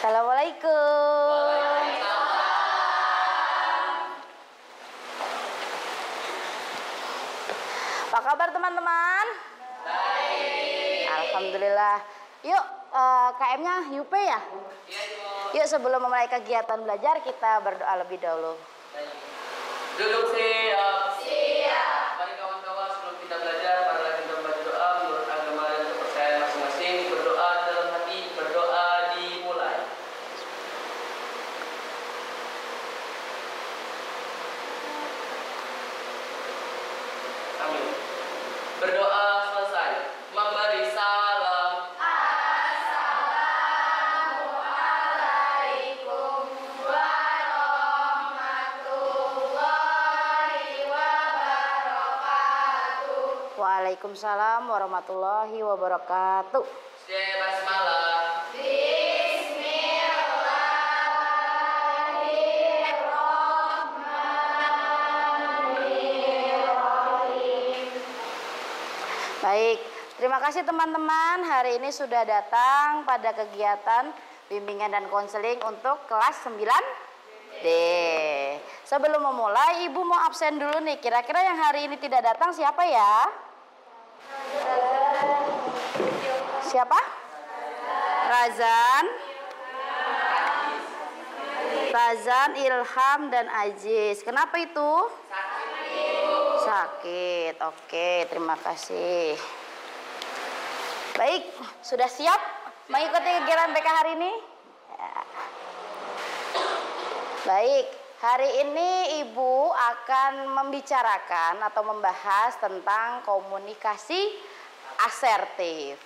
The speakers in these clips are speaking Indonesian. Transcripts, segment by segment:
Assalamualaikum. Apa kabar teman-teman? Baik. Alhamdulillah. Yuk, KM-nya UP ya? Iya, yuk sebelum memulai kegiatan belajar kita berdoa lebih dahulu. Duduk siap. Siap. Mari kawan-kawan sebelum kita belajar, marilah kita membaca doa menurut agama dan kepercayaan masing-masing. Berdoa dalam hati, berdoa dimulai. Amin. Berdoa selesai. Memberi salam. Assalamualaikum warahmatullahi wabarakatuh. Waalaikumsalam warahmatullahi wabarakatuh. Basmalah. Baik, terima kasih teman-teman. Hari ini sudah datang pada kegiatan bimbingan dan konseling untuk kelas 9D. Sebelum memulai, Ibu mau absen dulu nih. Kira-kira yang hari ini tidak datang siapa ya? Siapa? Razan, Ilham, dan Aziz. Kenapa itu? Sakit. Oke, terima kasih. Baik, sudah siap mengikuti kegiatan BK hari ini? Ya. Baik, hari ini Ibu akan membicarakan atau membahas tentang komunikasi asertif.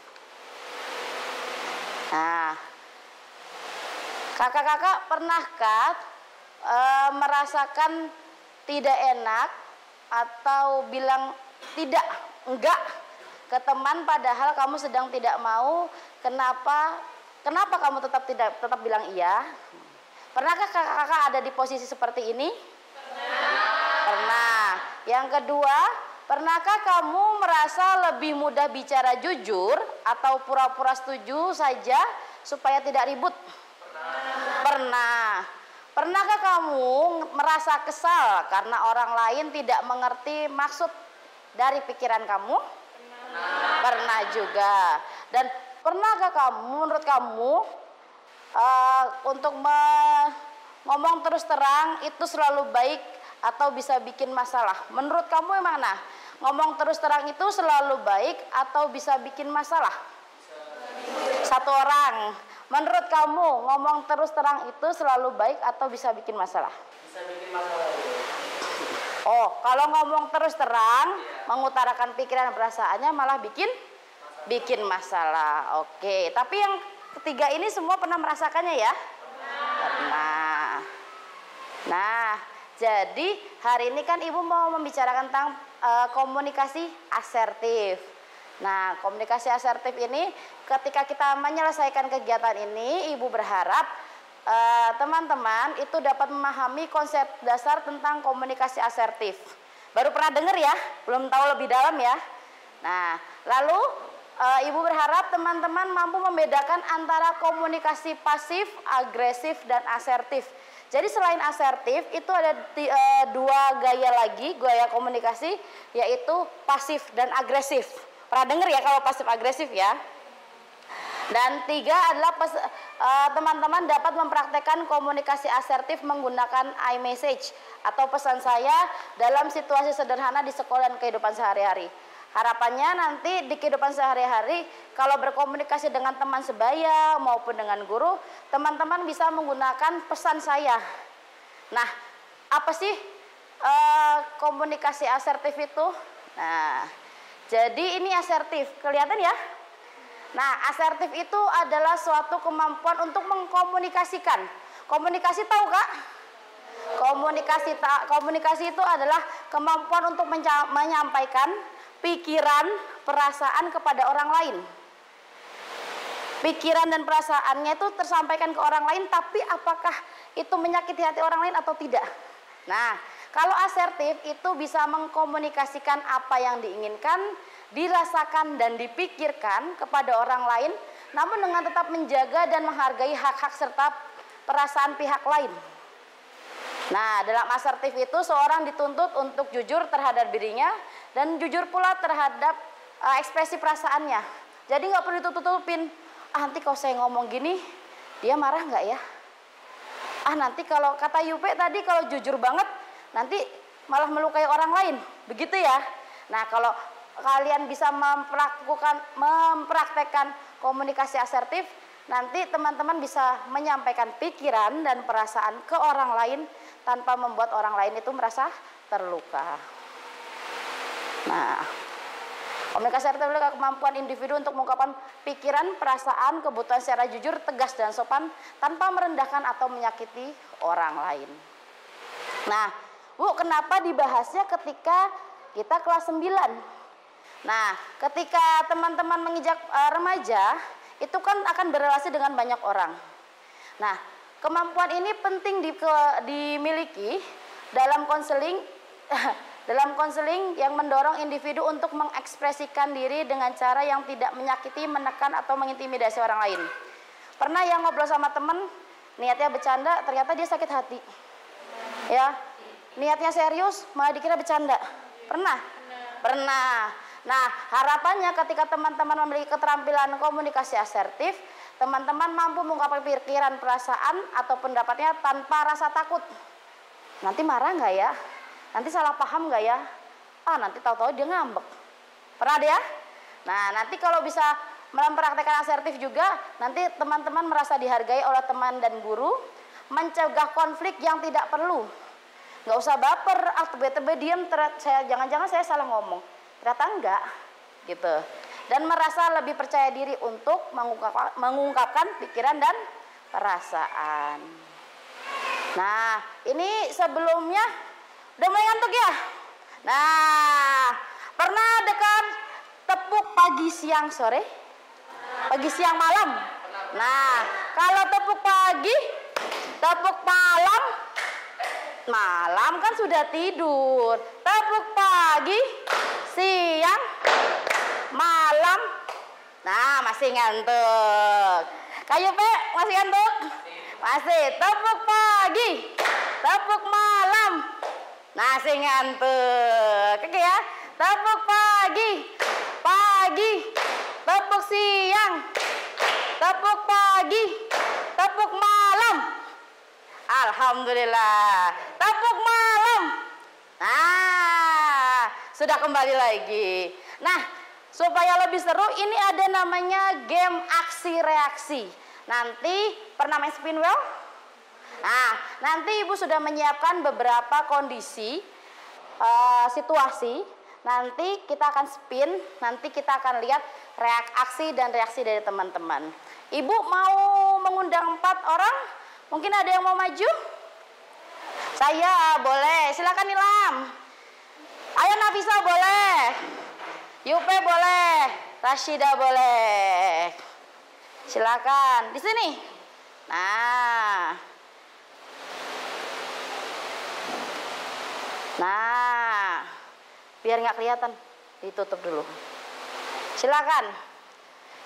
Nah, kakak-kakak pernahkah merasakan tidak enak atau bilang enggak ke teman padahal kamu sedang tidak mau? Kenapa kamu tetap bilang iya? Pernahkah kakak-kakak ada di posisi seperti ini? Pernah. Yang kedua, pernahkah kamu merasa lebih mudah bicara jujur atau pura-pura setuju saja supaya tidak ribut? Pernah. Pernahkah kamu merasa kesal karena orang lain tidak mengerti maksud dari pikiran kamu? Pernah juga. Dan pernahkah menurut kamu untuk ngomong terus terang itu selalu baik atau bisa bikin masalah? Menurut kamu yang mana? Ngomong terus terang itu selalu baik atau bisa bikin masalah? Satu orang. Menurut kamu ngomong terus terang itu selalu baik atau bisa bikin masalah? Bisa bikin masalah. Oh, kalau ngomong terus terang, mengutarakan pikiran dan perasaannya malah bikin masalah. Oke, tapi yang ketiga ini semua pernah merasakannya ya? Pernah. Nah, jadi hari ini kan Ibu mau membicarakan tentang komunikasi asertif. Nah, komunikasi asertif ini ketika kita menyelesaikan kegiatan ini, Ibu berharap teman-teman itu dapat memahami konsep dasar tentang komunikasi asertif. Baru pernah dengar ya? Belum tahu lebih dalam ya? Nah, lalu Ibu berharap teman-teman mampu membedakan antara komunikasi pasif, agresif, dan asertif. Jadi selain asertif itu ada dua gaya lagi, gaya komunikasi, yaitu pasif dan agresif. Pernah dengar ya kalau pasif agresif ya? Dan tiga adalah teman-teman dapat mempraktekkan komunikasi asertif menggunakan iMessage atau pesan saya dalam situasi sederhana di sekolah dan kehidupan sehari-hari. Harapannya nanti di kehidupan sehari-hari kalau berkomunikasi dengan teman sebaya maupun dengan guru, teman-teman bisa menggunakan pesan saya. Nah, apa sih komunikasi asertif itu? Nah, jadi ini asertif, kelihatan ya? Nah, asertif itu adalah suatu kemampuan untuk mengkomunikasikan. Komunikasi tahu Kak? Komunikasi itu adalah kemampuan untuk menyampaikan pikiran, perasaan kepada orang lain. Pikiran dan perasaannya itu tersampaikan ke orang lain, tapi apakah itu menyakiti hati orang lain atau tidak? Nah, kalau asertif itu bisa mengkomunikasikan apa yang diinginkan, dirasakan dan dipikirkan kepada orang lain namun dengan tetap menjaga dan menghargai hak-hak serta perasaan pihak lain. Nah, dalam asertif itu seorang dituntut untuk jujur terhadap dirinya dan jujur pula terhadap ekspresi perasaannya. Jadi nggak perlu ditutup-tutupin. Nanti kalau saya ngomong gini, dia marah nggak ya? Nanti kalau kata Yupe tadi kalau jujur banget, nanti malah melukai orang lain. Begitu ya. Nah, kalau kalian bisa mempraktekkan komunikasi asertif, nanti teman-teman bisa menyampaikan pikiran dan perasaan ke orang lain tanpa membuat orang lain itu merasa terluka. Nah, komunikasi asertif adalah kemampuan individu untuk mengungkapkan pikiran, perasaan, kebutuhan secara jujur, tegas dan sopan tanpa merendahkan atau menyakiti orang lain. Nah, Bu, kenapa dibahasnya ketika kita kelas 9? Nah, ketika teman-teman menginjak remaja, itu kan akan berrelasi dengan banyak orang. Nah, kemampuan ini penting dimiliki dalam konseling yang mendorong individu untuk mengekspresikan diri dengan cara yang tidak menyakiti, menekan atau mengintimidasi orang lain. Pernah yang ngobrol sama temen, niatnya bercanda, ternyata dia sakit hati. Ya, niatnya serius, malah dikira bercanda. Pernah? Pernah. Nah, harapannya ketika teman-teman memiliki keterampilan komunikasi asertif, teman-teman mampu mengungkapkan pikiran, perasaan, atau pendapatnya tanpa rasa takut. Nanti marah nggak ya? Nanti salah paham nggak ya? Nanti tahu-tahu dia ngambek. Pernah dia? Nah, nanti kalau bisa mempraktekkan asertif juga, nanti teman-teman merasa dihargai oleh teman dan guru, mencegah konflik yang tidak perlu. Nggak usah baper, tebe-tebe diem, jangan-jangan saya salah ngomong. Ternyata enggak, gitu. Dan merasa lebih percaya diri untuk mengungkapkan pikiran dan perasaan. Nah, ini sebelumnya udah mulai ngantuk ya? Nah, pernah dekat tepuk pagi, siang, sore? Pagi, siang, malam? Nah, kalau tepuk pagi, tepuk malam kan sudah tidur. Tepuk pagi, siang, malam. Nah, masih ngantuk. Kayu Pe, masih ngantuk? Masih. Tepuk pagi, tepuk malam. Masih ngantuk. Oke ya. Tepuk pagi, tepuk siang, tepuk pagi, tepuk malam. Alhamdulillah. Tepuk malam. Nah, sudah kembali lagi. Nah, supaya lebih seru, ini ada namanya game aksi reaksi. Nanti pernah main spin wheel? Nah, nanti Ibu sudah menyiapkan beberapa kondisi, situasi. Nanti kita akan spin, nanti kita akan lihat aksi dan reaksi dari teman-teman. Ibu mau mengundang 4 orang? Mungkin ada yang mau maju? Saya boleh, silakan Nilam. Ayo Nafisa boleh, Yupe boleh, Rashida boleh. Silakan di sini. Nah, biar nggak kelihatan, ditutup dulu. Silakan.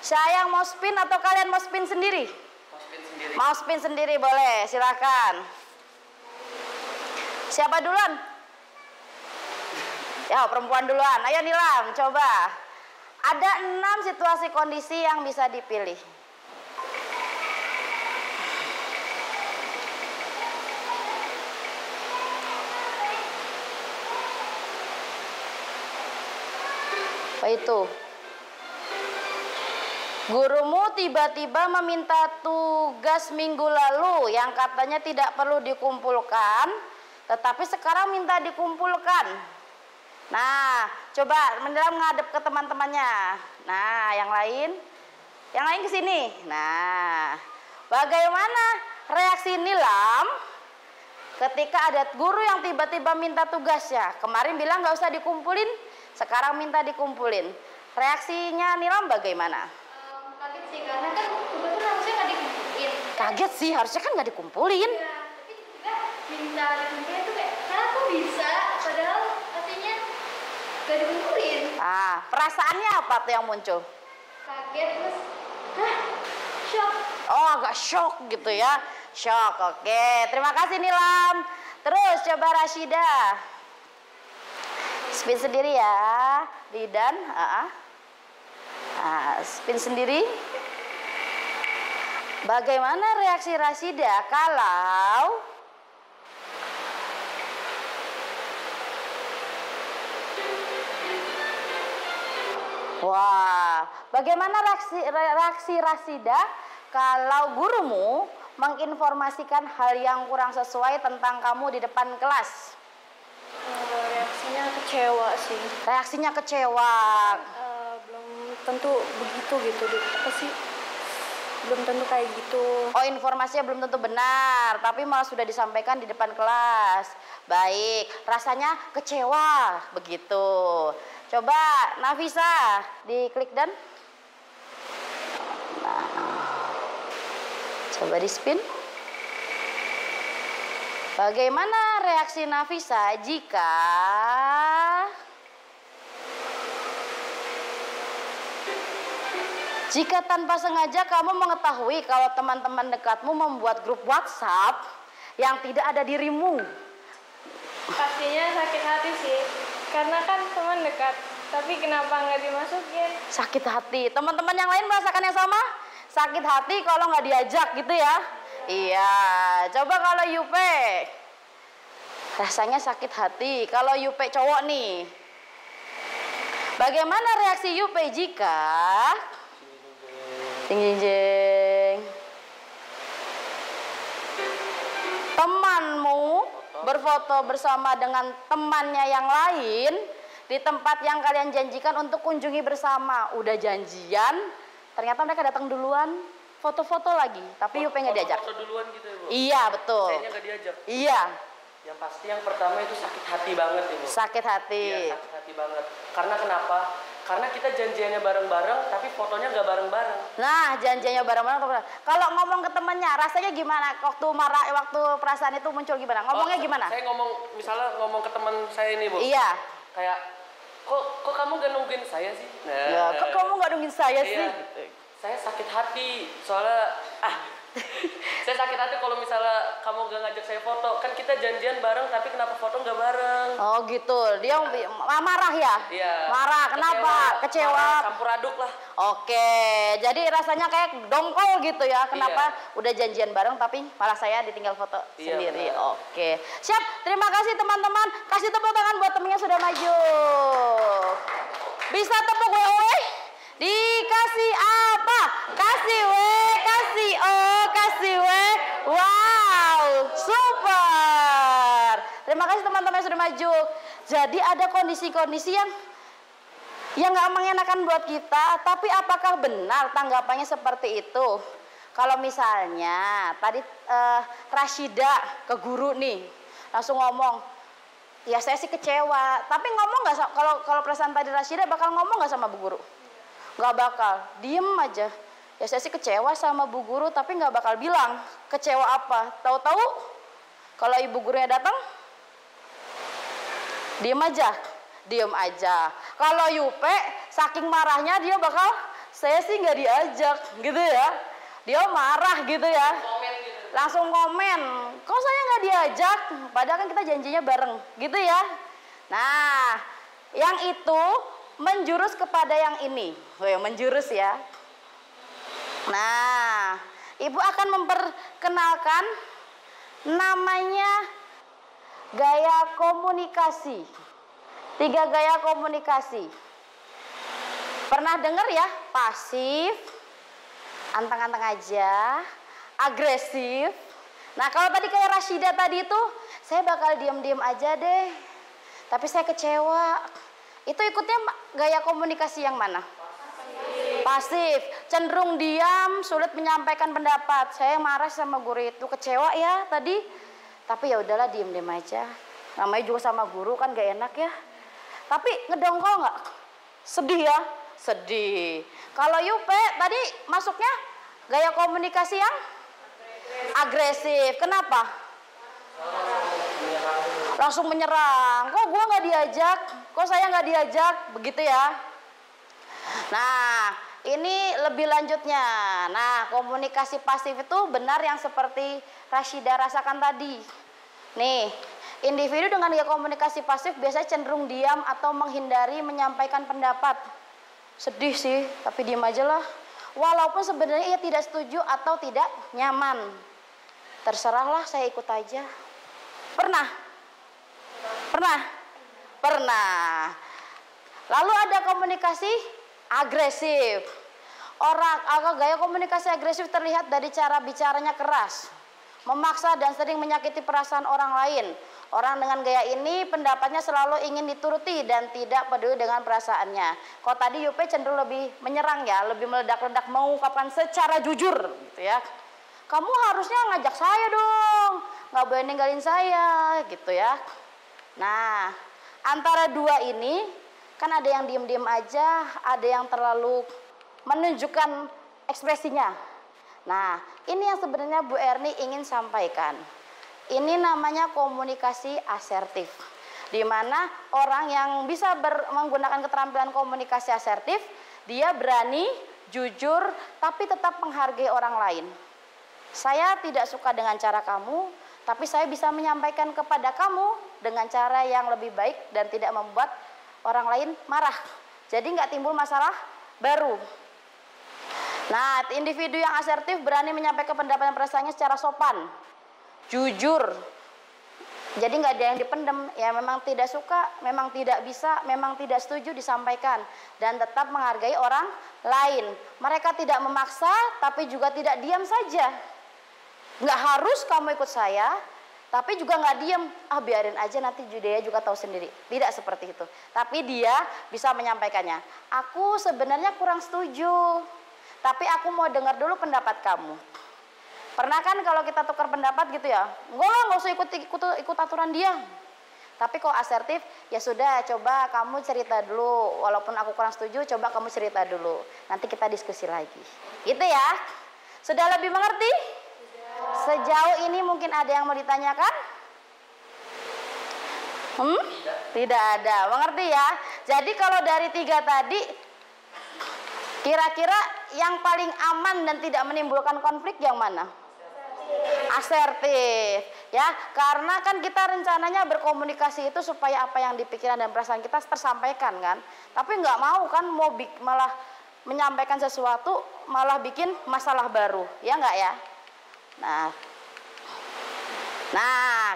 Saya yang mau spin atau kalian mau spin sendiri? Mau spin sendiri boleh, silakan. Siapa duluan? Ya, perempuan duluan. Ayo Nilam, coba. Ada 6 situasi kondisi yang bisa dipilih. Apa itu? Gurumu tiba-tiba meminta tugas minggu lalu yang katanya tidak perlu dikumpulkan, tetapi sekarang minta dikumpulkan. Nah, coba Nilam ngadep ke teman-temannya. Nah, yang lain ke sini. Nah, bagaimana reaksi Nilam ketika ada guru yang tiba-tiba minta tugasnya? Kemarin bilang nggak usah dikumpulin, sekarang minta dikumpulin. Reaksinya Nilam bagaimana? Kaget sih, karena kan kebetulan harusnya nggak dikumpulin. Kaget sih, harusnya kan nggak dikumpulin. Iya, tapi juga minta dikumpulin tuh kayak, kok bisa? Padahal artinya nggak dikumpulin. Perasaannya apa tuh yang muncul? Kaget, terus Hah? Shock. Oh, agak shock gitu ya. Shock, oke. Terima kasih Nilam. Terus coba Rashida. Spin sendiri ya. Lidan. Spin sendiri. Bagaimana reaksi Rashida kalau wah, bagaimana reaksi Rashida kalau gurumu menginformasikan hal yang kurang sesuai tentang kamu di depan kelas? Reaksinya kecewa sih. Reaksinya kecewa. Belum tentu begitu gitu deh. Apa sih? Belum tentu kayak gitu. Oh, informasinya belum tentu benar, tapi malah sudah disampaikan di depan kelas. Baik, rasanya kecewa begitu. Coba Nafisa diklik dan coba di spin. Bagaimana reaksi Nafisa jika tanpa sengaja kamu mengetahui kalau teman-teman dekatmu membuat grup WhatsApp yang tidak ada dirimu? Pastinya sakit hati sih. Karena kan teman dekat, tapi kenapa nggak dimasukin? Sakit hati. Teman-teman yang lain merasakan yang sama? Sakit hati kalau nggak diajak gitu ya? Iya. Coba kalau Yupe, rasanya sakit hati. Kalau Yupe cowok nih, bagaimana reaksi Yupe jika temanmu berfoto bersama dengan temannya yang lain di tempat yang kalian janjikan untuk kunjungi bersama? Udah janjian, ternyata mereka datang duluan, foto-foto lagi, tapi Yupe nggak diajak. Foto duluan gitu ya, Bu? Iya, betul. Sayanya nggak diajak? Iya. Yang pasti yang pertama itu sakit hati banget ini. Sakit hati. Iya, sakit hati banget. Karena kenapa? Karena kita janjiannya bareng-bareng, tapi fotonya nggak bareng-bareng. Nah, janjiannya bareng-bareng. Kalau ngomong ke temennya, rasanya gimana? Waktu marah, waktu perasaan itu muncul gimana? Ngomongnya gimana? Saya misalnya ngomong ke teman saya ini, Bu. Iya. Kayak, kok kamu gak nungguin saya sih? Nah, Ya, kok kamu nggak nungguin saya iya. sih? Saya sakit hati, soalnya saya sakit hati kalau misalnya kamu gak ngajak saya foto. Kan kita janjian bareng, tapi kenapa foto nggak bareng? Oh gitu, dia marah ya? Iya. Marah, kenapa? Kecewa. Marah, campur aduk lah. Oke, jadi rasanya kayak dongkol gitu ya. Kenapa Iya. udah janjian bareng tapi malah saya ditinggal foto Iya, sendiri. benar. Oke, siap. Terima kasih teman-teman. Kasih tepuk tangan buat temennya sudah maju. Bisa tepuk wewe? Dikasih apa? Kasih W, kasih O, kasih W. Wow, super. Terima kasih teman-teman yang sudah maju. Jadi ada kondisi-kondisi yang nggak mengenakan buat kita, tapi apakah benar tanggapannya seperti itu? Kalau misalnya tadi Rashida ke guru nih, langsung ngomong, ya saya sih kecewa. Tapi ngomong nggak? Kalau perasaan tadi Rashida bakal ngomong nggak sama bu guru? Nggak bakal, diem aja. Ya saya sih kecewa sama bu guru, tapi nggak bakal bilang kecewa apa. Tahu-tahu kalau ibu gurunya datang, diem aja. Kalau Yupe saking marahnya dia bakal, saya sih nggak diajak gitu ya. Dia marah gitu ya. Langsung komen, kok saya nggak diajak? Padahal kan kita janjinya bareng gitu ya. Nah, yang itu menjurus kepada yang ini. Menjurus ya. Nah, ibu akan memperkenalkan namanya gaya komunikasi. 3 gaya komunikasi. Pernah dengar ya? Pasif, anteng-anteng aja, agresif. Nah, kalau tadi kayak Rashida tadi itu, saya bakal diam-diam aja deh. Tapi saya kecewa. Itu ikutnya gaya komunikasi yang mana? Pasif, cenderung diam, sulit menyampaikan pendapat. Saya marah sama guru itu, kecewa ya tadi. Tapi ya udahlah, diem-diem aja. Namanya juga sama guru kan gak enak ya. Tapi ngedongkol nggak? Sedih ya? Sedih. Kalau Yupe tadi masuknya gaya komunikasi yang agresif. Kenapa? Langsung menyerang. Kok gua nggak diajak? Kok saya nggak diajak? Begitu ya. Nah, ini lebih lanjutnya. Nah, komunikasi pasif itu benar yang seperti Rashida rasakan tadi. Nih, individu dengan gaya komunikasi pasif biasanya cenderung diam atau menghindari menyampaikan pendapat. Sedih sih, tapi diam aja lah. Walaupun sebenarnya ia tidak setuju atau tidak nyaman. Terserahlah, saya ikut aja. Pernah? Pernah. Lalu ada komunikasi agresif. Gaya komunikasi agresif terlihat dari cara bicaranya keras, memaksa dan sering menyakiti perasaan orang lain. Orang dengan gaya ini pendapatnya selalu ingin dituruti dan tidak peduli dengan perasaannya. Kalau tadi Yupe cenderung lebih menyerang ya, lebih meledak-ledak mengungkapkan secara jujur gitu ya. Kamu harusnya ngajak saya dong, nggak boleh ninggalin saya gitu ya. Nah, antara dua ini kan ada yang diem-diem aja, ada yang terlalu menunjukkan ekspresinya. Nah, ini yang sebenarnya Bu Erni ingin sampaikan. Ini namanya komunikasi asertif, di mana orang yang bisa menggunakan keterampilan komunikasi asertif, dia berani, jujur, tapi tetap menghargai orang lain. Saya tidak suka dengan cara kamu, tapi saya bisa menyampaikan kepada kamu dengan cara yang lebih baik dan tidak membuat orang lain marah. Jadi nggak timbul masalah baru. Nah, individu yang asertif berani menyampaikan pendapat dan perasaannya secara sopan, jujur. Jadi nggak ada yang dipendam. Ya memang tidak suka, memang tidak bisa, memang tidak setuju disampaikan. Dan tetap menghargai orang lain. Mereka tidak memaksa, tapi juga tidak diam saja. Nggak harus kamu ikut saya, tapi juga nggak diam. Biarin aja, nanti dia juga tahu sendiri. Tidak seperti itu. Tapi dia bisa menyampaikannya. Aku sebenarnya kurang setuju, tapi aku mau dengar dulu pendapat kamu. Pernah kan kalau kita tukar pendapat gitu ya, nggak usah ikut aturan dia. Tapi kalau asertif, ya sudah, coba kamu cerita dulu. Walaupun aku kurang setuju, coba kamu cerita dulu. Nanti kita diskusi lagi. Gitu ya. Sudah lebih mengerti? Sejauh ini mungkin ada yang mau ditanyakan? Tidak ada. Mengerti ya? Jadi kalau dari 3 tadi, kira-kira yang paling aman dan tidak menimbulkan konflik yang mana? Asertif, ya, karena kan kita rencananya berkomunikasi itu supaya apa yang dipikiran dan perasaan kita tersampaikan kan, tapi nggak mau kan malah menyampaikan sesuatu malah bikin masalah baru, ya nggak ya? Nah,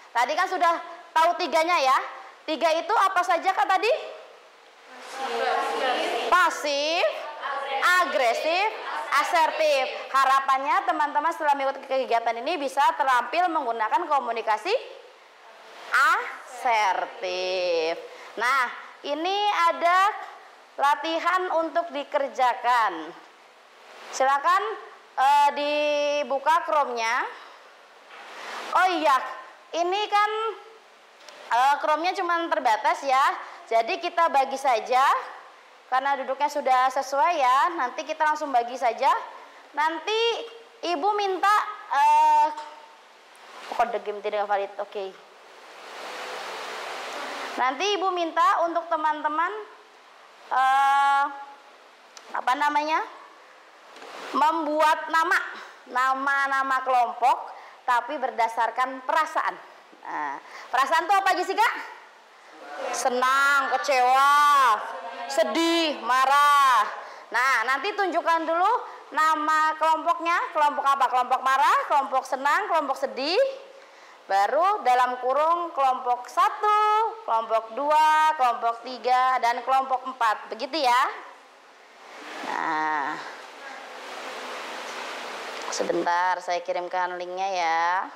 tadi kan sudah tahu 3-nya ya. 3 itu apa saja kak tadi? Pasif, agresif, asertif. Harapannya teman-teman setelah mengikuti kegiatan ini bisa terampil menggunakan komunikasi asertif. Nah, ini ada latihan untuk dikerjakan. Silakan dibuka Chrome-nya. Oh iya, ini kan Chrome-nya cuma terbatas ya. Jadi kita bagi saja. Karena duduknya sudah sesuai ya, nanti kita langsung bagi saja. Nanti ibu minta kode game tidak valid, oke. Nanti ibu minta untuk teman-teman membuat nama kelompok, tapi berdasarkan perasaan. Nah, perasaan itu apa aja sih kak? Senang, kecewa, sedih, marah. Nah, nanti tunjukkan dulu nama kelompoknya. Kelompok apa? Kelompok marah, kelompok senang, kelompok sedih. Baru dalam kurung kelompok 1, kelompok 2, kelompok 3, dan kelompok 4. Begitu ya. Nah, sebentar saya kirimkan linknya ya.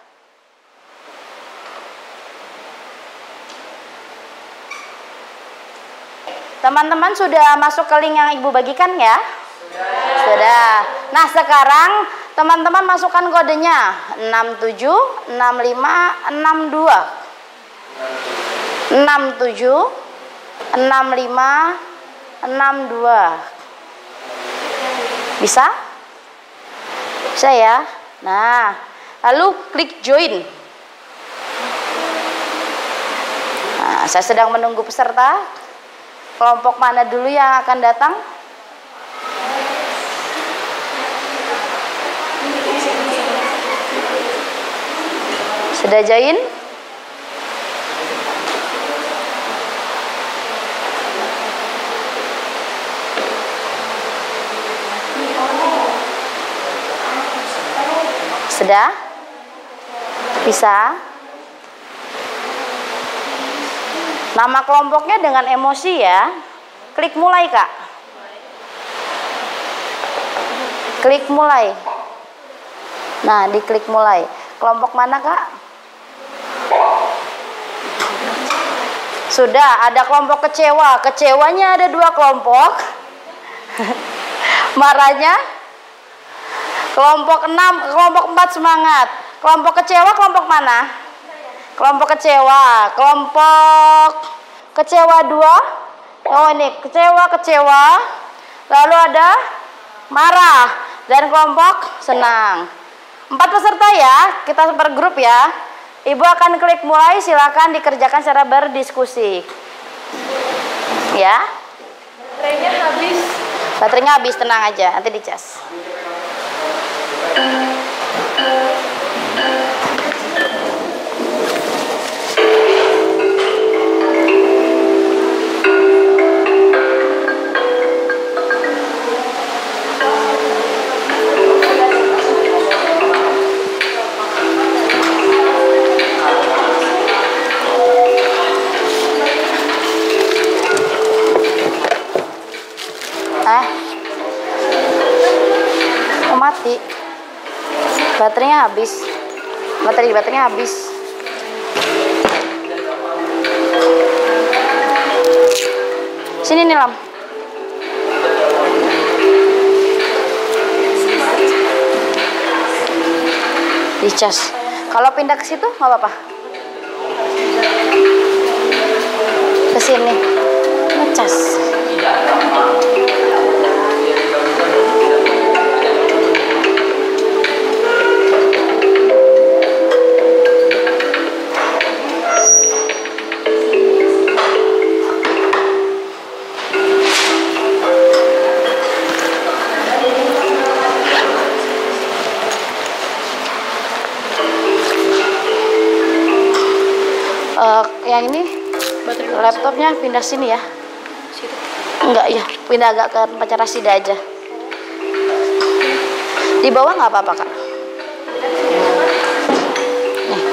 Teman-teman sudah masuk ke link yang ibu bagikan ya? Sudah. Nah sekarang teman-teman masukkan kodenya 676562 676562. Bisa? Bisa ya? Nah, lalu klik join. Nah, saya sedang menunggu peserta. Kelompok mana dulu yang akan datang? Sudah join? Sudah? Bisa? Nama kelompoknya dengan emosi ya. Klik mulai, Kak. Klik mulai. Nah, diklik mulai. Kelompok mana, Kak? Sudah, ada kelompok kecewa. Kecewanya ada 2 kelompok. Marahnya kelompok 6, kelompok 4 semangat. Kelompok kecewa kelompok mana? Kelompok kecewa. Kelompok kecewa 2. Oh, ini kecewa. Lalu ada marah dan kelompok senang. 4 peserta ya, kita per grup ya. Ibu akan klik mulai, silakan dikerjakan secara berdiskusi. Ya. Baterainya habis, tenang aja, nanti dicas. Mati, baterainya habis, baterainya habis. Sini nih, Lam. Dicas. Kalau pindah ke situ nggak apa-apa. Ke sini, ngecas. Yang ini laptopnya pindah sini ya. Enggak ya, pindah agak ke tempat Rasida aja. Di bawah nggak apa-apa, Kak. Nih.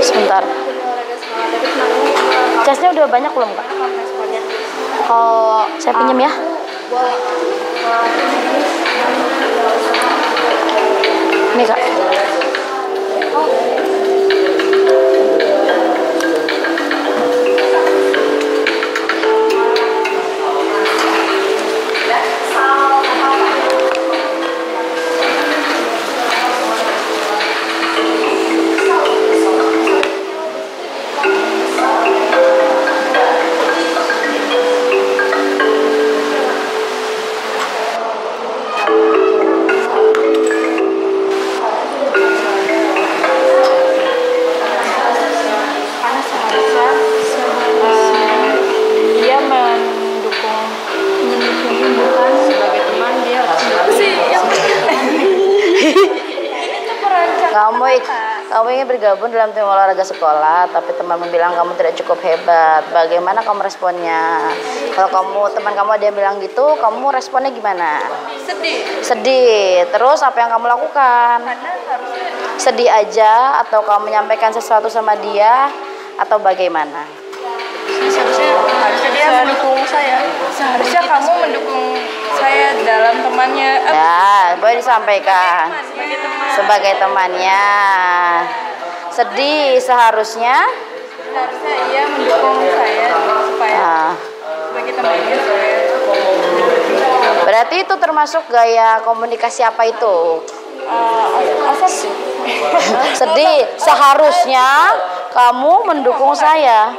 Sebentar. Casnya udah banyak belum, Kak? Oh, saya pinjam ya. Ini, Kak. Kamu ingin bergabung dalam tim olahraga sekolah, tapi temanmu bilang kamu tidak cukup hebat. Bagaimana kamu responnya? Kalau teman kamu ada yang bilang gitu, kamu responnya gimana? Sedih. Terus apa yang kamu lakukan? Sedih aja atau kamu menyampaikan sesuatu sama dia atau bagaimana? Harusnya dia mendukung saya. Seharusnya kamu mendukung saya dalam temannya. Ya, boleh disampaikan. Sebagai temannya. Sedih seharusnya Ia mendukung saya supaya sebagai temannya saya. Berarti itu termasuk gaya komunikasi apa itu? Sedih seharusnya kamu mendukung saya.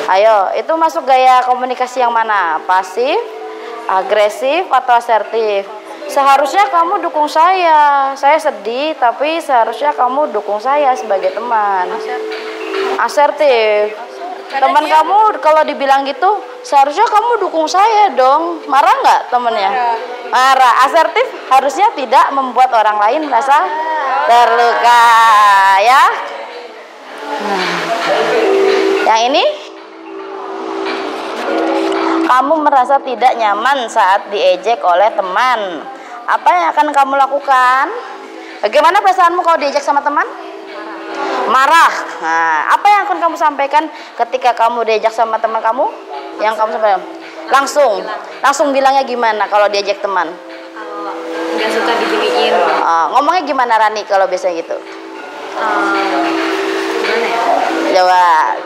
Ayo, itu masuk gaya komunikasi yang mana? Pasif, agresif, atau asertif? Seharusnya kamu dukung saya. Saya sedih, tapi seharusnya kamu dukung saya sebagai teman. Asertif. Teman kamu kalau dibilang gitu, seharusnya kamu dukung saya dong. Marah nggak temennya? Marah. Asertif harusnya tidak membuat orang lain merasa terluka, ya. Yang ini, kamu merasa tidak nyaman saat diejek oleh teman. Apa yang akan kamu lakukan? Bagaimana perasaanmu kalau diejek sama teman? Marah. Nah, apa yang akan kamu sampaikan ketika kamu diejek sama teman kamu? Yang kamu sampaikan? Langsung bilangnya gimana kalau diejek teman? Nggak suka diginiin. Ngomongnya gimana Rani kalau biasanya gitu? Gimana ya? Jawab.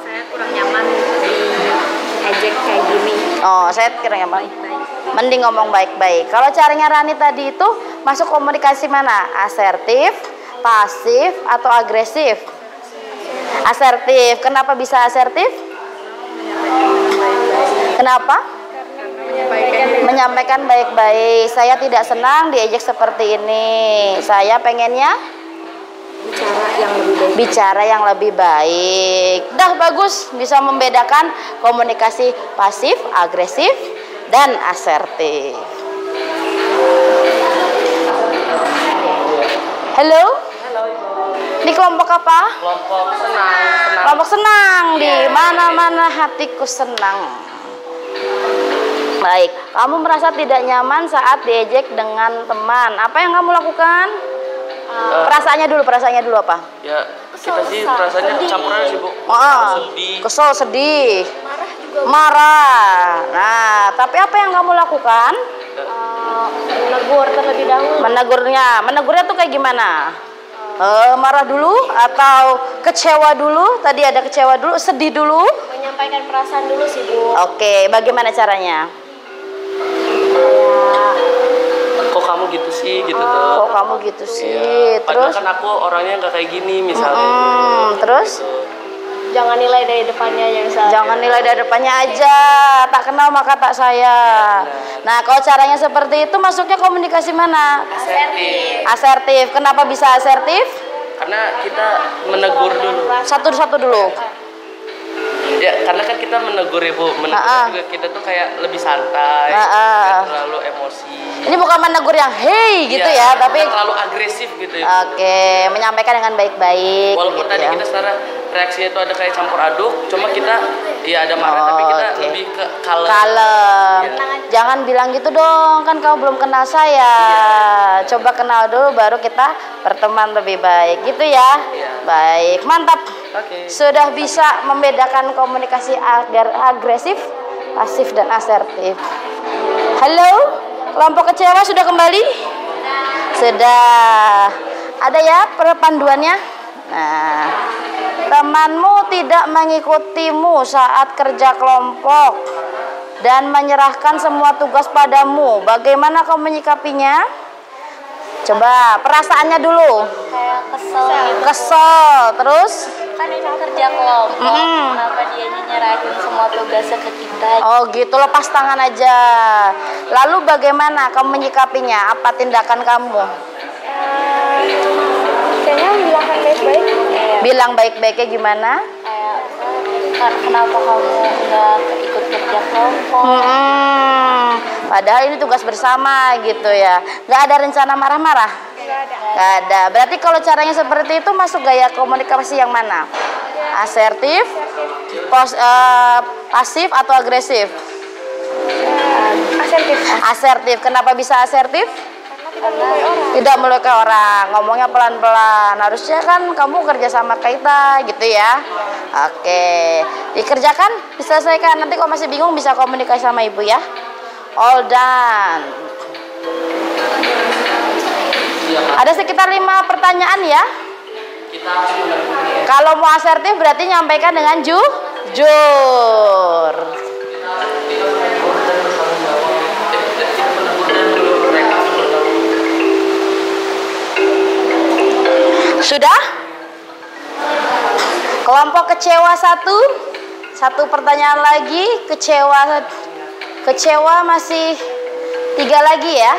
Saya kurang nyaman diejek kayak gini. Oh, saya kira nyaman. Mending ngomong baik-baik. Kalau caranya Rani tadi itu masuk komunikasi mana? Asertif, pasif, atau agresif? Asertif. Kenapa bisa asertif? Kenapa? Menyampaikan baik-baik. Saya tidak senang diejek seperti ini. Saya pengennya bicara yang lebih baik. Dah bagus, bisa membedakan komunikasi pasif, agresif, dan asertif. Halo? Di kelompok apa? Kelompok senang. Kelompok senang. Di mana-mana hatiku senang. Baik, kamu merasa tidak nyaman saat diejek dengan teman. Apa yang kamu lakukan? Perasaannya dulu apa? Ya, kita sih perasaannya campuran sih, Bu. Sedih. Kesel, sedih. Marah. Nah, tapi apa yang kamu lakukan? Menegur terlebih dahulu. Menegurnya tuh kayak gimana? Marah dulu atau kecewa dulu? Tadi ada kecewa dulu, sedih dulu. Menyampaikan perasaan dulu sih, Bu. Oke, bagaimana caranya? Kok kamu gitu sih, gitu tuh. Kok kamu gitu sih? Iya. Padahal Terus? kan aku orangnya nggak kayak gini misalnya. Terus? Jangan nilai dari depannya yang salah. Jangan nilai dari depannya aja. Tak kenal maka tak sayang. Nah, kalau caranya seperti itu masuknya komunikasi mana? Asertif. Kenapa bisa asertif? Karena kita menegur dulu. Satu-satu dulu. Ya, karena kan kita menegur ya, Bu. Menegur juga kita tuh kayak lebih santai. Nggak terlalu emosi. Ini bukan menegur yang hey gitu ya, tapi nggak terlalu agresif gitu ya. Oke, menyampaikan dengan baik-baik. Walaupun gitu tadi ya. kita secara reaksinya itu ada kayak campur aduk, cuma kita ya ada marah tapi kita oke. lebih ke kalem. Kalem. Jangan bilang gitu dong, kan kamu belum kenal saya. Coba kenal dulu baru kita berteman lebih baik, gitu ya. Baik, mantap. Oke. Sudah bisa membedakan komunikasi agresif, pasif, dan asertif. Halo, kelompok kecewa sudah kembali? Sudah. Ada ya perpanduannya? Nah, temanmu tidak mengikutimu saat kerja kelompok dan menyerahkan semua tugas padamu. Bagaimana kamu menyikapinya? Coba perasaannya dulu. Kayak kesel gitu. Kesel, terus? Kan ini kerja kelompok. Kenapa dia nyerahin semua tugasnya ke kita? Oh gitu, lepas tangan aja. Lalu bagaimana kamu menyikapinya? Apa tindakan kamu? Kayaknya bilangkan baik-baik. Bilang baik-baiknya gimana? Kayak kenapa kamu nggak ikut kerja kelompok? Padahal ini tugas bersama gitu ya. Nggak ada rencana marah-marah? Nggak ada. Berarti kalau caranya seperti itu masuk gaya komunikasi yang mana? Asertif, pasif, atau agresif? Asertif. Asertif. Kenapa bisa asertif? Tidak melukai orang, ngomongnya pelan-pelan. Harusnya kan kamu kerja sama kita gitu ya. Oke, dikerjakan, diselesaikan. Nanti kalau masih bingung bisa komunikasi sama ibu ya. All done. Ada sekitar 5 pertanyaan ya. Kalau mau asertif berarti nyampaikan dengan jujur. Sudah? Kelompok kecewa satu pertanyaan lagi. Kecewa masih 3 lagi ya.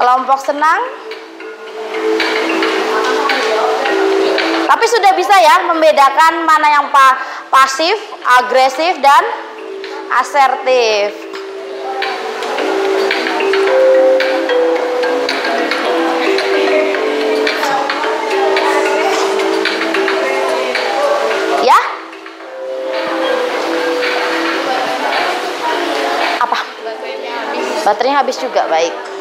Kelompok senang. Tapi sudah bisa ya membedakan mana yang pasif, agresif, dan asertif. Ya? Apa? Baterainya habis juga, baik.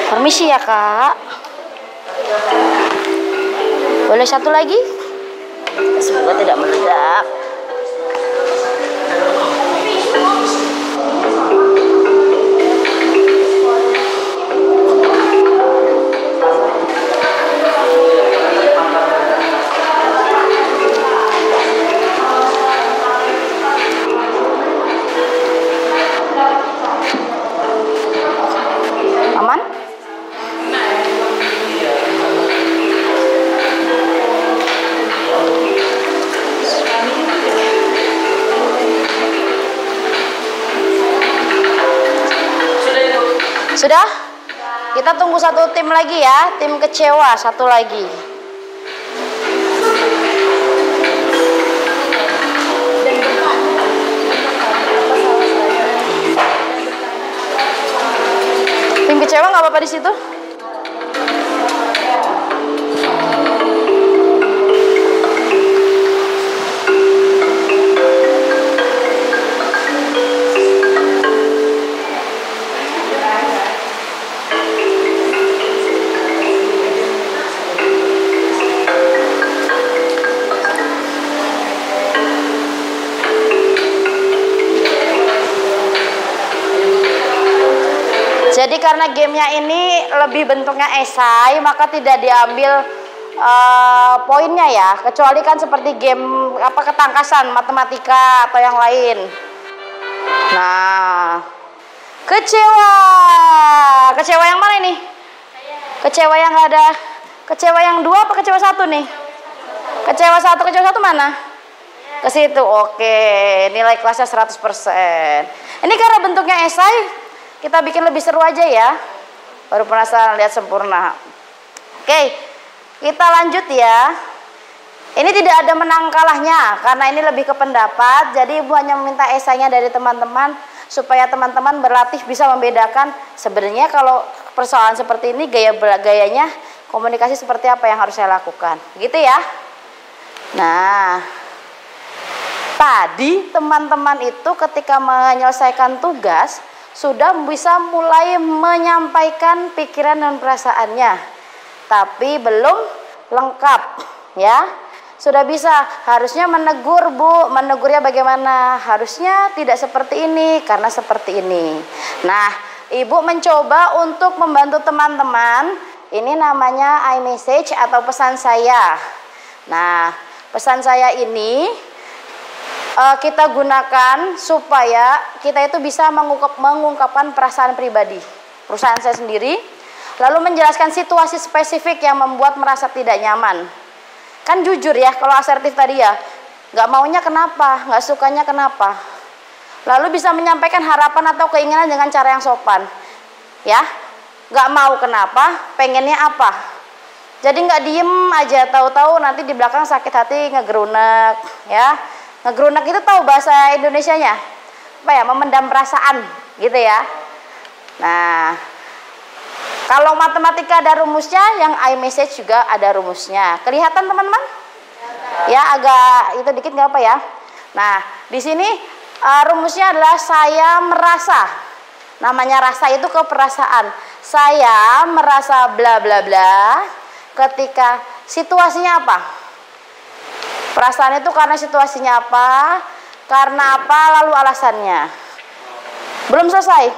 Permisi ya Kak. Boleh satu lagi? Semoga tidak meledak. Aman? Sudah? Kita tunggu satu tim lagi ya, tim kecewa satu lagi. Tim kecewa nggak apa-apa di situ? Jadi karena gamenya ini lebih bentuknya esai, maka tidak diambil poinnya ya. Kecuali kan seperti game ketangkasan, matematika atau yang lain. Nah, kecewa. Kecewa yang mana ini? Kecewa yang nggak ada. Kecewa yang 2 apa kecewa 1 nih? Kecewa 1, kecewa 1 mana? Ke situ. Oke, nilai kelasnya 100%. Ini karena bentuknya esai, kita bikin lebih seru aja ya. Baru penasaran lihat sempurna. Oke, kita lanjut ya. Ini tidak ada menang kalahnya karena ini lebih ke pendapat. Jadi Ibu hanya meminta esainya dari teman-teman supaya teman-teman berlatih bisa membedakan sebenarnya kalau persoalan seperti ini gayanya komunikasi seperti apa yang harus saya lakukan. Gitu ya. Nah, tadi teman-teman itu ketika menyelesaikan tugas sudah bisa mulai menyampaikan pikiran dan perasaannya, tapi belum lengkap ya. Sudah bisa, harusnya menegur Bu, menegurnya bagaimana? Harusnya tidak seperti ini, karena seperti ini. Nah, Ibu mencoba untuk membantu teman-teman, ini namanya iMessage atau pesan saya. Nah, pesan saya ini kita gunakan supaya kita itu bisa mengungkapkan perasaan pribadi perusahaan saya sendiri, lalu menjelaskan situasi spesifik yang membuat merasa tidak nyaman. Kan jujur ya, kalau asertif tadi ya, nggak maunya kenapa, nggak sukanya kenapa. Lalu bisa menyampaikan harapan atau keinginan dengan cara yang sopan, ya. Nggak mau kenapa, pengennya apa. Jadi nggak diem aja, tahu-tahu nanti di belakang sakit hati ngegerunek, ya. Ngegerunek itu tahu bahasa Indonesianya apa ya, memendam perasaan gitu ya. Nah, kalau matematika ada rumusnya, yang iMessage juga ada rumusnya. Kelihatan teman-teman? Ya, agak itu dikit nggak apa ya. Nah, di sini rumusnya adalah saya merasa. Namanya rasa itu keperasaan. Saya merasa bla bla bla ketika situasinya apa? Perasaan itu karena situasinya apa, karena apa, lalu alasannya. Belum selesai,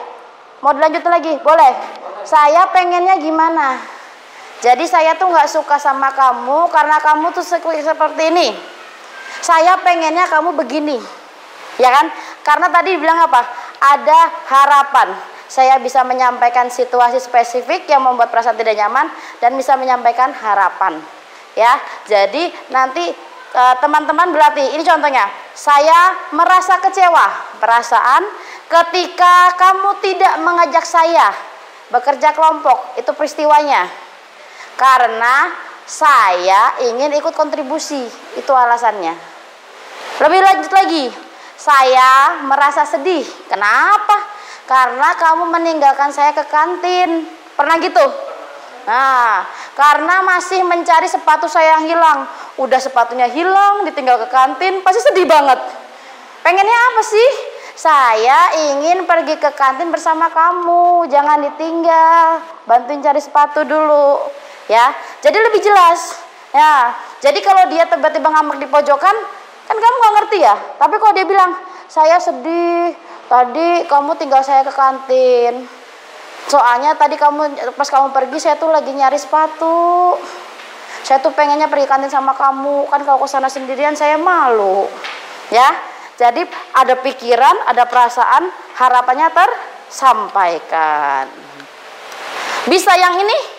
mau dilanjutin lagi? Boleh. Saya pengennya gimana? Jadi saya tuh nggak suka sama kamu karena kamu tuh seperti ini. Saya pengennya kamu begini. Ya kan? Karena tadi bilang apa? Ada harapan. Saya bisa menyampaikan situasi spesifik yang membuat perasaan tidak nyaman dan bisa menyampaikan harapan. Ya. Jadi nanti teman-teman berlatih. Ini contohnya. Saya merasa kecewa, perasaan ketika kamu tidak mengajak saya bekerja kelompok. Itu peristiwanya. Karena saya ingin ikut kontribusi. Itu alasannya. Lebih lanjut lagi. Saya merasa sedih. Kenapa? Karena kamu meninggalkan saya ke kantin. Pernah gitu? Nah, karena masih mencari sepatu saya yang hilang. Udah sepatunya hilang, ditinggal ke kantin, pasti sedih banget. Pengennya apa sih? Saya ingin pergi ke kantin bersama kamu. Jangan ditinggal. Bantuin cari sepatu dulu. Ya, jadi lebih jelas. Ya, jadi kalau dia tiba-tiba ngambek di pojokan, kan kamu gak ngerti ya. Tapi kalau dia bilang, saya sedih, tadi kamu tinggal saya ke kantin. Soalnya tadi pas kamu pergi, saya tuh lagi nyari sepatu. Saya tuh pengennya pergi kantin sama kamu. Kan kalau ke sana sendirian saya malu. Ya, jadi ada pikiran, ada perasaan, harapannya tersampaikan. Bisa yang ini?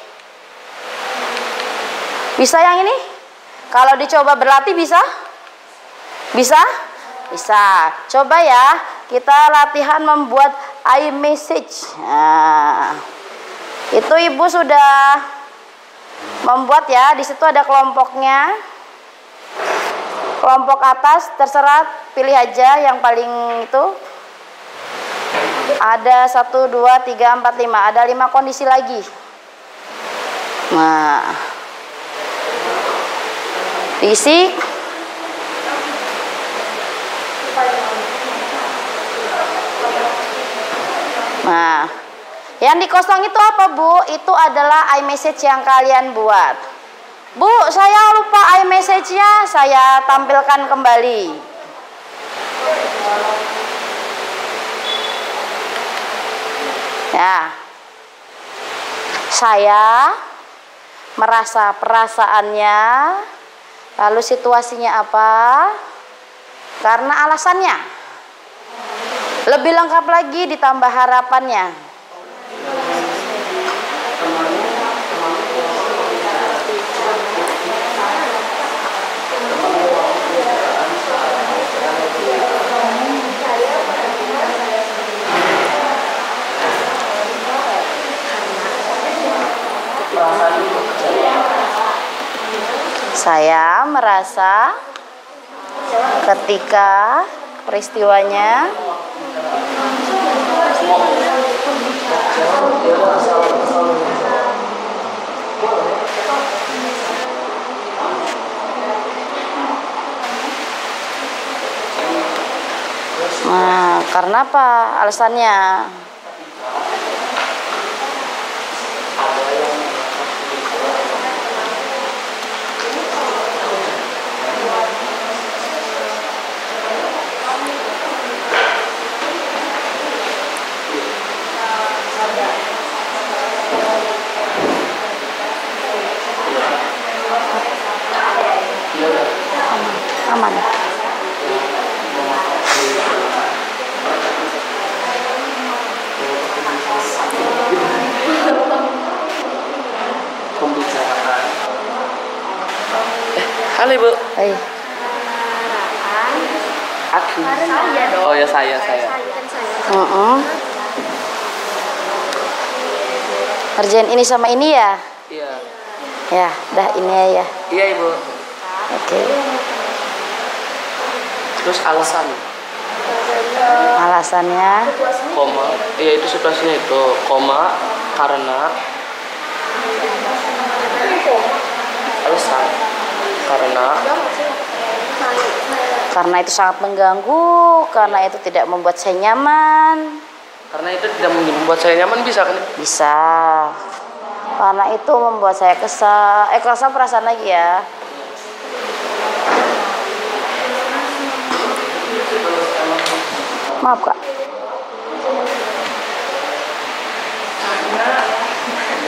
Bisa yang ini? Kalau dicoba berlatih bisa? Bisa? Bisa. Coba ya, kita latihan membuat iMessage. Nah, itu ibu sudah membuat ya. Di situ ada kelompoknya. Kelompok atas terserah, pilih aja yang paling itu. Ada 1, 2, 3, 4, 5. Ada 5 kondisi lagi. Nah, fisik. Nah, yang dikosong itu apa, Bu? Itu adalah iMessage yang kalian buat. Bu, saya lupa iMessage-nya, saya tampilkan kembali. Ya. Saya merasa perasaannya, lalu situasinya apa? Karena alasannya. Lebih lengkap lagi ditambah harapannya. Saya merasa ketika peristiwanya nah, karena apa alasannya? Aman. Pembicaraan. Halo Ibu. Hai. Aku. Oh ya saya. Kerjain ini sama ini ya? Iya. Ya, dah ini ya. Iya Ibu. Oke. Terus Alasannya? Koma. Iya itu situasinya itu. Koma karena. Alasan. Karena itu sangat mengganggu, karena itu tidak membuat saya nyaman. Karena itu tidak membuat saya nyaman bisa kan? Bisa. Karena itu membuat saya kesal. Kesal perasaan lagi ya. Maaf Kak.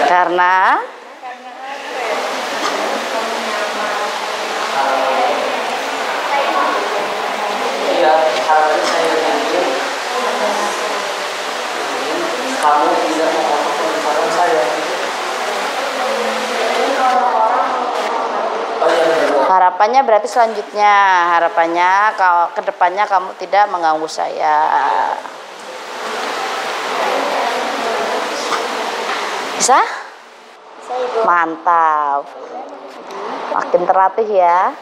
Karena Harapannya berarti selanjutnya, harapannya ke depannya kamu tidak mengganggu saya. Bisa? Bisa Ibu. Mantap. Makin terlatih ya.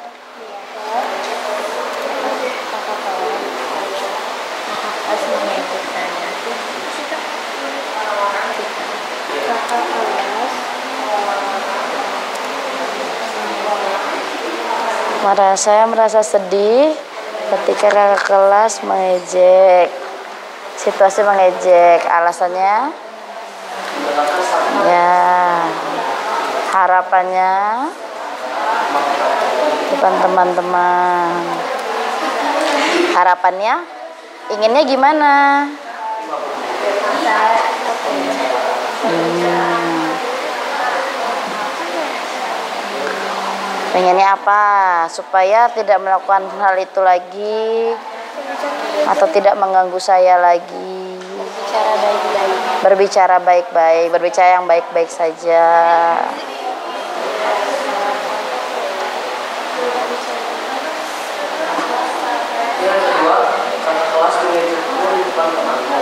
Harus mengikuti saya. Kakak kelas. Saya merasa sedih ketika kakak kelas mengejek. Situasi mengejek, alasannya ya harapannya bukan teman-teman. Harapannya inginnya gimana? Pengennya apa? Supaya tidak melakukan hal itu lagi atau tidak mengganggu saya lagi. Bicara baik-baik. Berbicara baik-baik, berbicara yang baik-baik saja. Yang kedua, kakak kelas mengejekmu di depan temanmu.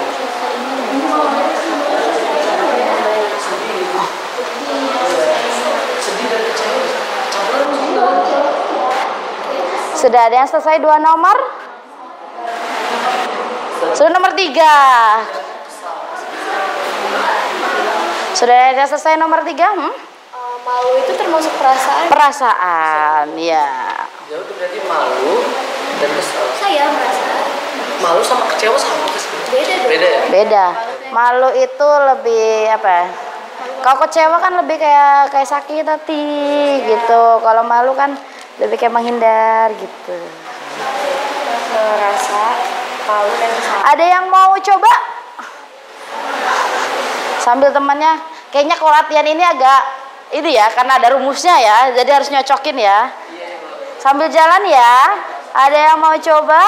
Sedih dan kecewa. Sudah ada yang selesai 2 nomor? Sudah nomor 3. Sudah ada yang selesai nomor 3? Malu itu termasuk perasaan. Perasaan, ya. Ya udah berarti malu dan kesal. Saya merasa Malu sama kecewa sama kesal. beda dong. Beda ya? Beda. Malu itu lebih apa ya? Kalau kecewa kan lebih kayak sakit hati gitu. Kalau malu kan lebih kayak menghindar gitu. Merasa malu dan kesal. Ada yang mau coba? Sambil temannya, kayaknya kalau latihan ini agak ini ya, karena ada rumusnya ya, jadi harus nyocokin ya. Sambil jalan ya. Ada yang mau coba?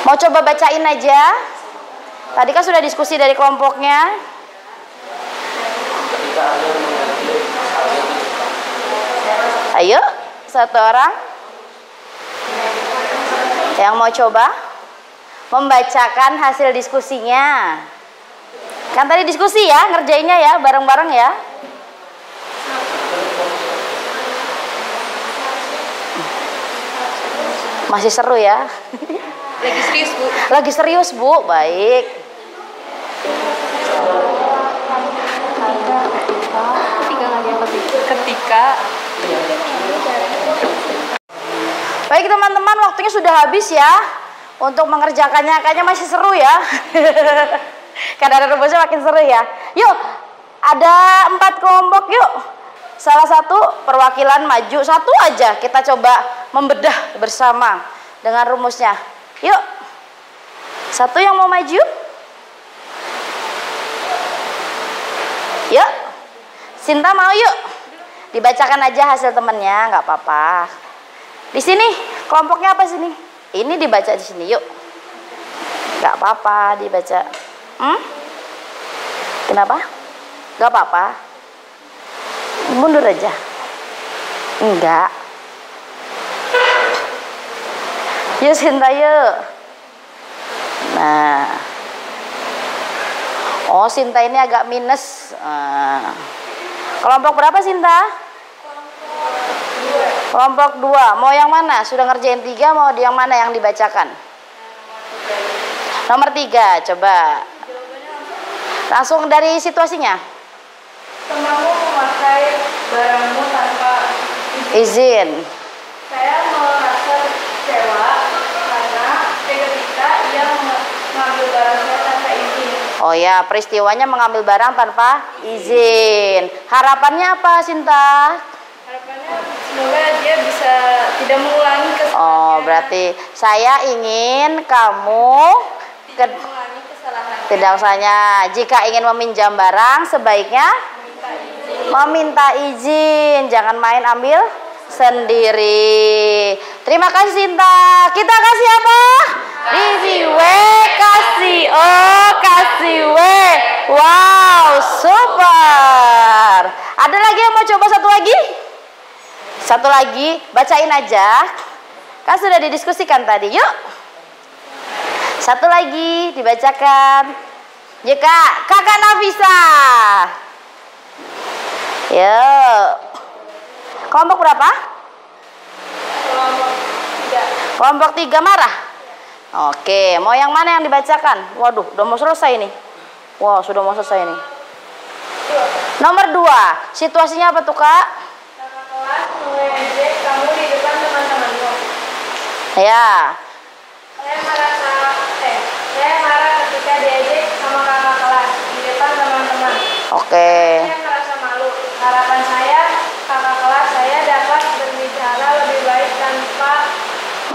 Mau coba bacain aja? Tadi kan sudah diskusi dari kelompoknya. Ayo, satu orang yang mau coba membacakan hasil diskusinya. Kan tadi diskusi ya, ngerjainnya ya, bareng-bareng ya. Masih seru ya? Lagi serius, Bu. Lagi serius, Bu. Baik. Ketika Baik teman-teman, waktunya sudah habis ya untuk mengerjakannya. Kayaknya masih seru ya. Karena ada rumusnya makin seru ya. Yuk, ada 4 kelompok yuk. Salah satu perwakilan maju, satu aja kita coba membedah bersama dengan rumusnya. Yuk, satu yang mau maju. Yuk, Sinta mau yuk. Dibacakan aja hasil temennya, nggak apa-apa. Di sini kelompoknya apa sini? Ini dibaca di sini yuk. Nggak apa-apa dibaca. Kenapa? Nggak apa-apa. Mundur aja. Enggak. Yuk Sinta yuk. Nah. Oh Sinta ini agak minus. Kelompok berapa Sinta? Kelompok 2. Mau yang mana? Sudah ngerjain 3, mau yang mana yang dibacakan? Nomor 3, coba. Langsung dari situasinya. temanmu memakai barangmu tanpa Izin. Saya merasa kecewa karena ketika ia mengambil barang saya tanpa izin. Oh ya, peristiwanya mengambil barang tanpa izin. Harapannya apa Sinta? Harapannya semoga dia bisa tidak mengulangi kesalahan. Oh, berarti saya ingin kamu mengulangi kesalahan. tidak usahnya jika ingin meminjam barang sebaiknya meminta izin, jangan main ambil sendiri. Terima kasih Sinta. Kita kasih apa? Kasih W, kasih O, kasih W. Wow, super. Ada lagi yang mau coba satu lagi? Satu lagi, bacain aja. Kan sudah didiskusikan tadi. Yuk. Satu lagi dibacakan. Yuk Kak, Kakak Nafisa. Yuk. Kelompok berapa? Kelompok 3 marah. Oke, mau yang mana yang dibacakan? Waduh, udah mau selesai nih. Wow, sudah mau selesai nih. Nomor 2, situasinya apa tuh Kak? Kakak kelas mengejek kamu di depan teman-temanmu. Ya. Saya marah ketika diejek sama kakak kelas di depan teman-teman. Oke. Saya merasa malu. Harapan saya kakak kelas saya dapat berbicara lebih baik tanpa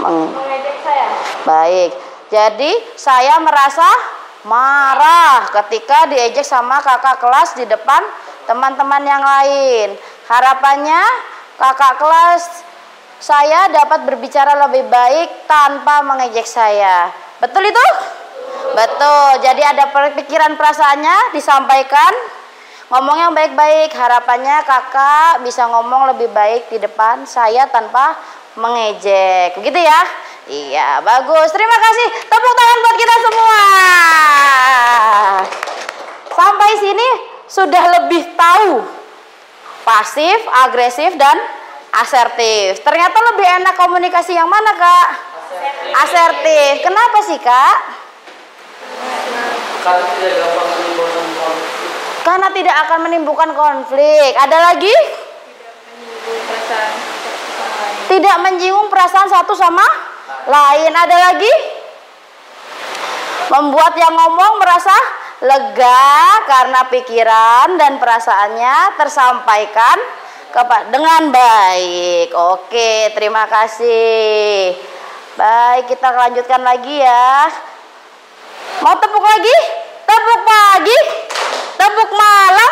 mengejek saya. Baik. Jadi saya merasa marah ketika diejek sama kakak kelas di depan teman-teman yang lain. Harapannya kakak kelas saya dapat berbicara lebih baik tanpa mengejek saya. Betul itu? Betul. Jadi ada pikiran perasaannya disampaikan. Ngomong yang baik-baik. Harapannya kakak bisa ngomong lebih baik di depan saya tanpa mengejek. Begitu ya? Iya, bagus. Terima kasih. Tepuk tangan buat kita semua. Sampai sini sudah lebih tahu pasif, agresif, dan asertif. Ternyata lebih enak komunikasi yang mana Kak? Asertif. Kenapa sih Kak? Karena tidak akan menimbulkan konflik. Ada lagi? Tidak menyinggung perasaan satu sama lain. Ada lagi? Membuat yang ngomong merasa lega karena pikiran dan perasaannya tersampaikan dengan baik. Oke, terima kasih. Baik, kita lanjutkan lagi ya. Mau tepuk lagi? Tepuk pagi? Tepuk malam?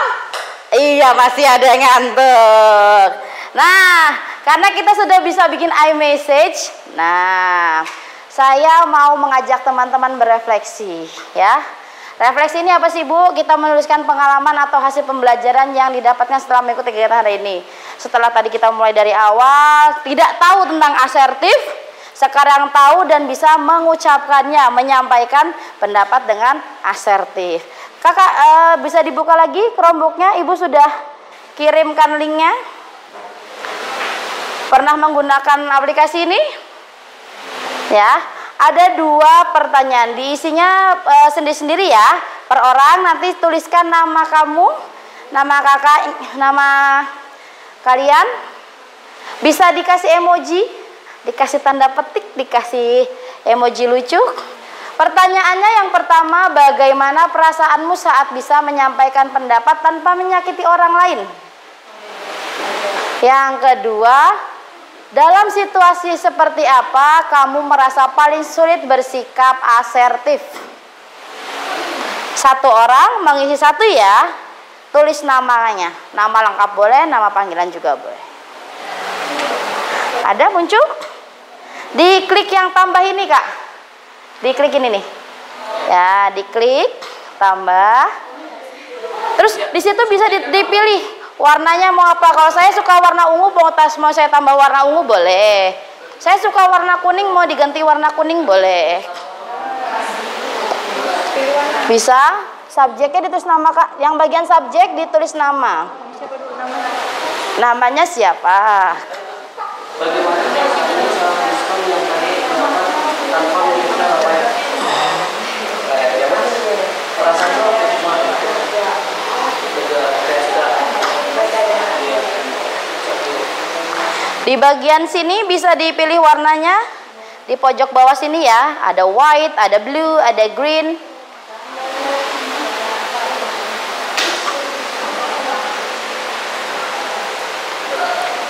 Iya, masih ada yang ngantuk. Nah, karena kita sudah bisa bikin iMessage. Nah, saya mau mengajak teman-teman berefleksi ya. Refleksi ini apa sih Bu? Kita menuliskan pengalaman atau hasil pembelajaran yang didapatkan setelah mengikuti kegiatan hari ini. Setelah tadi kita mulai dari awal, tidak tahu tentang asertif, sekarang tahu dan bisa mengucapkannya, menyampaikan pendapat dengan asertif. Kakak bisa dibuka lagi Chromebook-nya, Ibu sudah kirimkan linknya. Pernah menggunakan aplikasi ini? Ya. Ada 2 pertanyaan, diisinya sendiri-sendiri ya. Per orang nanti tuliskan nama kamu, nama kakak, nama kalian. Bisa dikasih emoji, dikasih tanda petik, dikasih emoji lucu. Pertanyaannya yang pertama, bagaimana perasaanmu saat bisa menyampaikan pendapat tanpa menyakiti orang lain? Yang kedua, dalam situasi seperti apa kamu merasa paling sulit bersikap asertif? 1 orang mengisi 1 ya. Tulis namanya. Nama lengkap boleh, nama panggilan juga boleh. Ada muncul? Diklik yang tambah ini Kak. Diklik ini nih. Ya, diklik tambah. Terus di situ bisa dipilih warnanya mau apa. Kalau saya suka warna ungu, mau saya tambah warna ungu boleh. Saya suka warna kuning, mau diganti warna kuning boleh. Bisa. Subjeknya ditulis nama Kak. Yang bagian subjek ditulis nama. Namanya siapa? Di bagian sini bisa dipilih warnanya. Di pojok bawah sini ya. Ada white, ada blue, ada green.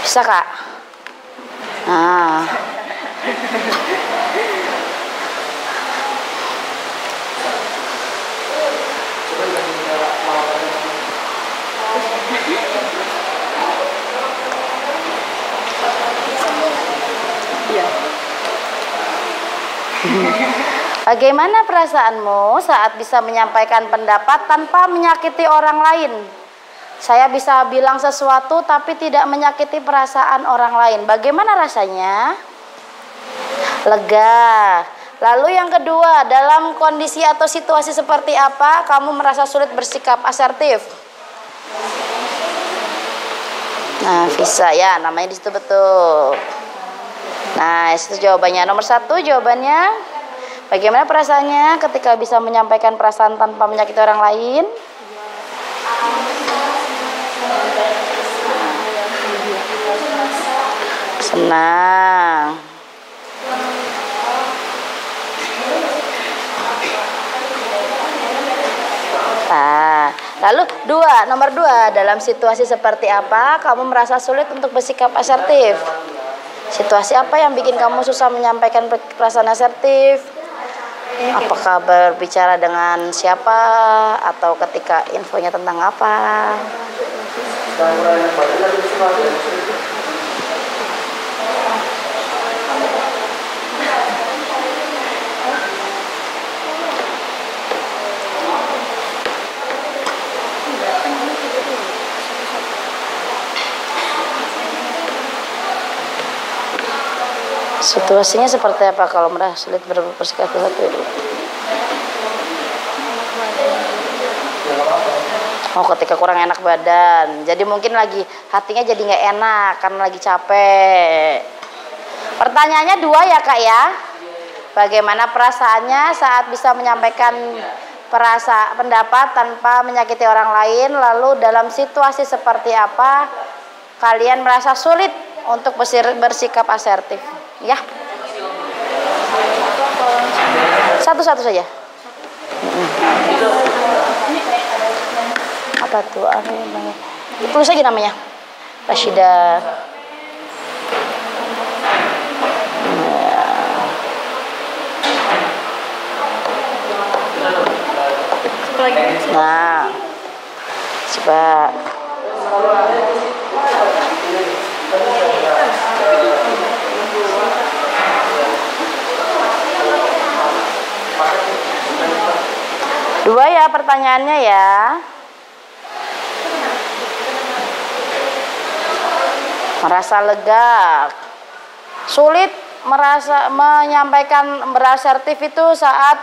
Bisa Kak? Nah. Bagaimana perasaanmu saat bisa menyampaikan pendapat tanpa menyakiti orang lain? Saya bisa bilang sesuatu tapi tidak menyakiti perasaan orang lain. Bagaimana rasanya? Lega. Lalu yang kedua, dalam kondisi atau situasi seperti apa kamu merasa sulit bersikap asertif? Nah, bisa ya, namanya di situ betul. Nah, itu jawabannya. Nomor 1 jawabannya, bagaimana perasaannya ketika bisa menyampaikan perasaan tanpa menyakiti orang lain? Senang. Nah, lalu nomor 2, dalam situasi seperti apa kamu merasa sulit untuk bersikap asertif? Situasi apa yang bikin kamu susah menyampaikan perasaan asertif? Apakah berbicara dengan siapa atau ketika infonya tentang apa? Situasinya seperti apa kalau merasa sulit bersikap asertif? Oh, ketika kurang enak badan. Jadi mungkin lagi hatinya jadi nggak enak karena lagi capek. Pertanyaannya 2 ya Kak ya. Bagaimana perasaannya saat bisa menyampaikan pendapat tanpa menyakiti orang lain? Lalu dalam situasi seperti apa kalian merasa sulit untuk bersikap asertif? Ya, satu-satu saja. Apa tuh? Tulis aja namanya, Rashida. Nah, coba. Dua ya pertanyaannya ya. Merasa lega, sulit menyampaikan berasertif itu saat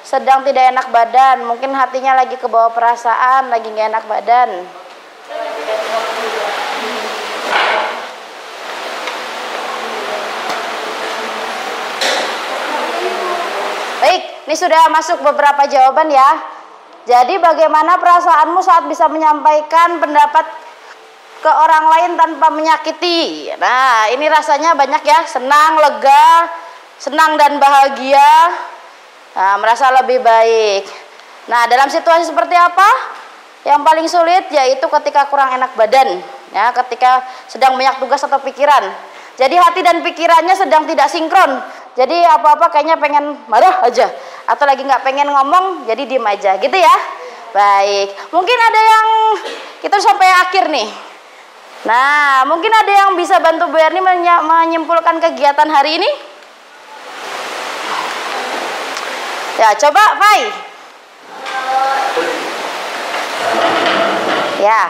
sedang tidak enak badan. Mungkin hatinya lagi kebawa perasaan, lagi nggak enak badan. Baik, ini sudah masuk beberapa jawaban ya. Jadi bagaimana perasaanmu saat bisa menyampaikan pendapat ke orang lain tanpa menyakiti? Nah, ini rasanya banyak ya, senang, lega, senang dan bahagia. Nah, merasa lebih baik. Nah, dalam situasi seperti apa? Yang paling sulit yaitu ketika kurang enak badan, ya, ketika sedang banyak tugas atau pikiran. Jadi hati dan pikirannya sedang tidak sinkron. Jadi apa-apa kayaknya pengen marah aja, atau lagi nggak pengen ngomong, jadi diem aja, gitu ya. Baik, mungkin ada yang kita sampai akhir nih. Nah, mungkin ada yang bisa bantu Bu Erni menyimpulkan kegiatan hari ini? Ya, coba, Fai. Ya.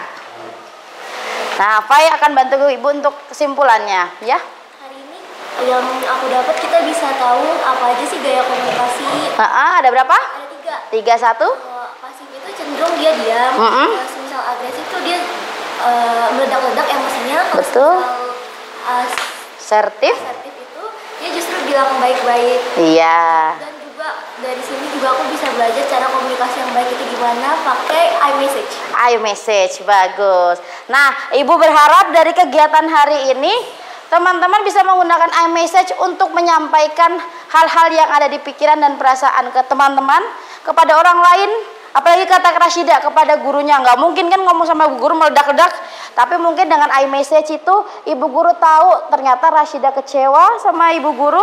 Nah, Fai akan bantu Ibu untuk kesimpulannya, ya. Hari ini yang aku dapat kita bisa tahu apa aja sih gaya komunikasi. Ada berapa? Ada 3. 3, 1. Pasif itu cenderung dia diam. Misal agresif tuh dia meledak-ledak emosinya. Betul. Asertif Asertif. itu dia justru bilang baik-baik. Iya. Dan juga dari sini juga aku bisa belajar cara komunikasi yang baik itu gimana pakai iMessage. iMessage, bagus. Nah, Ibu berharap dari kegiatan hari ini teman-teman bisa menggunakan iMessage untuk menyampaikan hal-hal yang ada di pikiran dan perasaan ke teman-teman, kepada orang lain. Apalagi kata Rashida kepada gurunya, nggak mungkin kan ngomong sama guru meledak-ledak. Tapi mungkin dengan iMessage itu Ibu guru tahu ternyata Rashida kecewa sama Ibu guru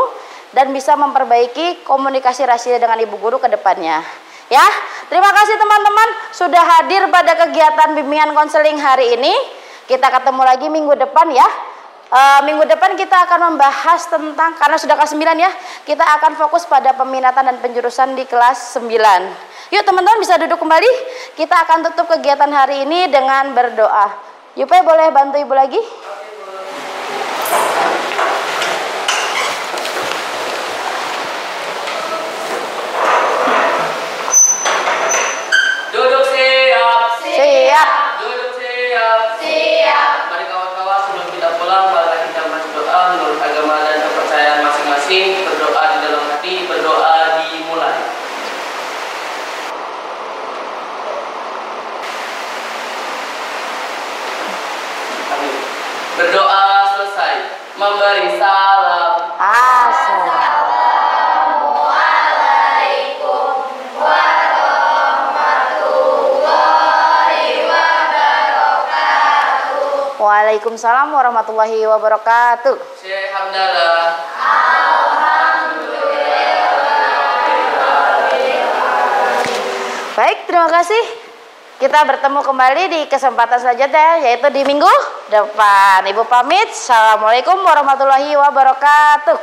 dan bisa memperbaiki komunikasi Rashida dengan Ibu guru ke depannya. Ya, terima kasih teman-teman sudah hadir pada kegiatan bimbingan konseling hari ini. Kita ketemu lagi minggu depan ya. Minggu depan kita akan membahas tentang, karena sudah kelas 9 ya, kita akan fokus pada peminatan dan penjurusan di kelas 9. Yuk teman-teman bisa duduk kembali. Kita akan tutup kegiatan hari ini dengan berdoa. Yupe boleh bantu ibu lagi? Duduk siap. Siap. Duduk siap. Siap. Mari kawan-kawan sebelum kita pulang, marilah kita baca doa menurut agama dan kepercayaan masing-masing. Berdoa di dalam hati, berdoa dimulai. Amin. Berdoa selesai. Memberi salam. Waalaikumsalam warahmatullahi wabarakatuh. Syekh Hamdalah. Baik, terima kasih. Kita bertemu kembali di kesempatan selanjutnya, yaitu di minggu depan. Ibu pamit. Assalamualaikum warahmatullahi wabarakatuh.